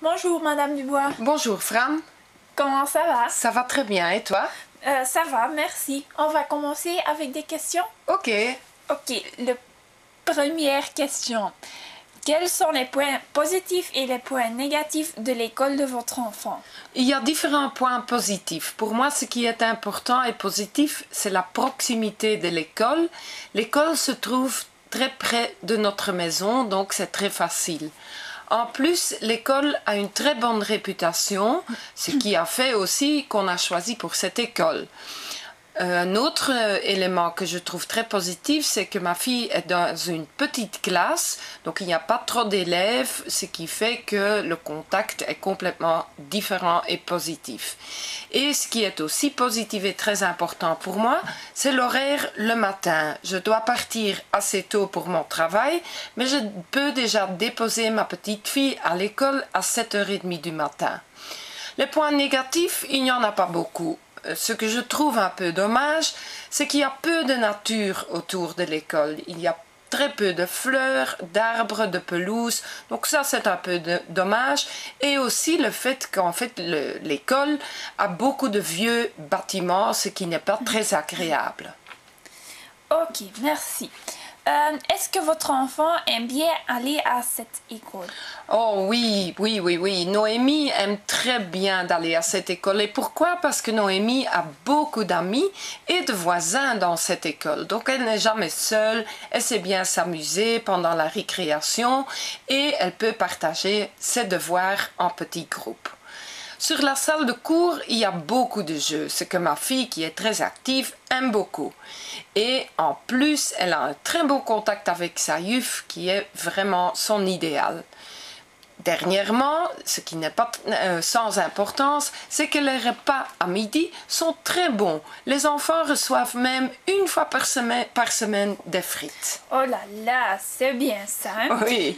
Bonjour Madame Dubois. Bonjour Fran. Comment ça va? Ça va très bien et toi? Ça va, merci. On va commencer avec des questions? Ok. Ok, première question. Quels sont les points positifs et les points négatifs de l'école de votre enfant? Il y a différents points positifs. Pour moi, ce qui est important et positif, c'est la proximité de l'école. L'école se trouve très près de notre maison, donc c'est très facile. En plus, l'école a une très bonne réputation, ce qui a fait aussi qu'on a choisi pour cette école. Un autre élément que je trouve très positif, c'est que ma fille est dans une petite classe, donc il n'y a pas trop d'élèves, ce qui fait que le contact est complètement différent et positif. Et ce qui est aussi positif et très important pour moi, c'est l'horaire le matin. Je dois partir assez tôt pour mon travail, mais je peux déjà déposer ma petite fille à l'école à 7h30 du matin. Les points négatifs, il n'y en a pas beaucoup. Ce que je trouve un peu dommage, c'est qu'il y a peu de nature autour de l'école. Il y a très peu de fleurs, d'arbres, de pelouse. Donc ça, c'est un peu dommage. Et aussi le fait qu'en fait, l'école a beaucoup de vieux bâtiments, ce qui n'est pas très agréable. Ok, merci. Est-ce que votre enfant aime bien aller à cette école? Oh oui. Noémie aime très bien d'aller à cette école. Et pourquoi? Parce que Noémie a beaucoup d'amis et de voisins dans cette école. Donc elle n'est jamais seule, elle sait bien s'amuser pendant la récréation et elle peut partager ses devoirs en petits groupes. Sur la salle de cours, il y a beaucoup de jeux, ce que ma fille, qui est très active, aime beaucoup. Et en plus, elle a un très bon contact avec sa YUF, qui est vraiment son idéal. Dernièrement, ce qui n'est pas sans importance, c'est que les repas à midi sont très bons. Les enfants reçoivent même une fois par semaine des frites. Oh là là, c'est bien ça. Hein? Oui.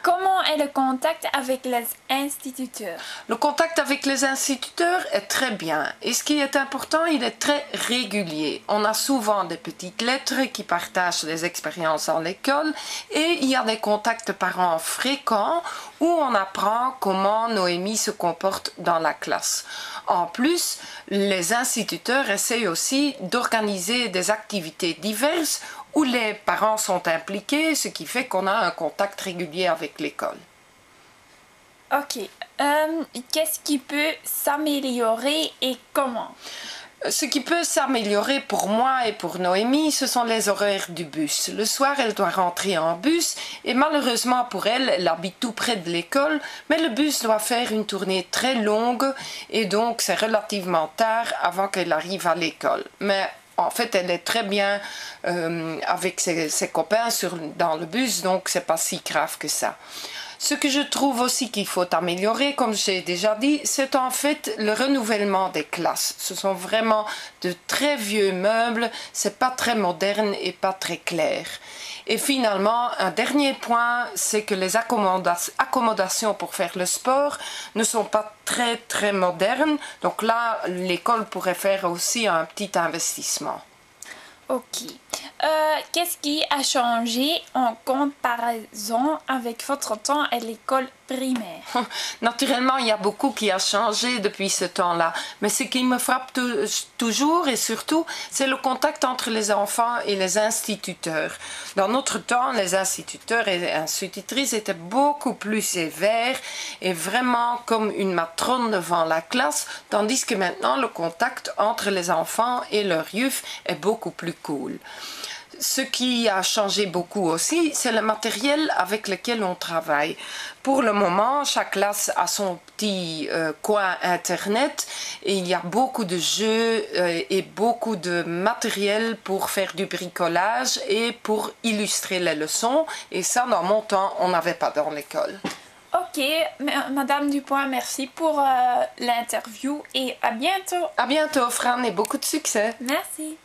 Comment est le contact avec les instituteurs? Le contact avec les instituteurs est très bien. Et ce qui est important, il est très régulier. On a souvent des petites lettres qui partagent des expériences en l'école et il y a des contacts parents fréquents où on apprend comment Noémie se comporte dans la classe. En plus, les instituteurs essayent aussi d'organiser des activités diverses où les parents sont impliqués, ce qui fait qu'on a un contact régulier avec l'école. Ok. Qu'est-ce qui peut s'améliorer et comment? Ce qui peut s'améliorer pour moi et pour Noémie, ce sont les horaires du bus. Le soir, elle doit rentrer en bus et malheureusement pour elle, elle habite tout près de l'école, mais le bus doit faire une tournée très longue et donc c'est relativement tard avant qu'elle arrive à l'école. Mais en fait, elle est très bien avec ses copains dans le bus, donc c'est pas si grave que ça. Ce que je trouve aussi qu'il faut améliorer, comme j'ai déjà dit, c'est en fait le renouvellement des classes. Ce sont vraiment de très vieux meubles, c'est pas très moderne et pas très clair. Et finalement, un dernier point, c'est que les accommodations pour faire le sport ne sont pas très modernes. Donc là, l'école pourrait faire aussi un petit investissement. Ok. Qu'est-ce qui a changé en comparaison avec votre temps à l'école primaire? Naturellement, il y a beaucoup qui a changé depuis ce temps-là. Mais ce qui me frappe toujours et surtout, c'est le contact entre les enfants et les instituteurs. Dans notre temps, les instituteurs et institutrices étaient beaucoup plus sévères et vraiment comme une matrone devant la classe, tandis que maintenant, le contact entre les enfants et leur YUF est beaucoup plus cool. Ce qui a changé beaucoup aussi, c'est le matériel avec lequel on travaille. Pour le moment, chaque classe a son petit coin internet et il y a beaucoup de jeux et beaucoup de matériel pour faire du bricolage et pour illustrer les leçons. Et ça, dans mon temps, on n'avait pas dans l'école. Ok, Madame Dubois, merci pour l'interview et à bientôt. À bientôt, Fran, et beaucoup de succès. Merci.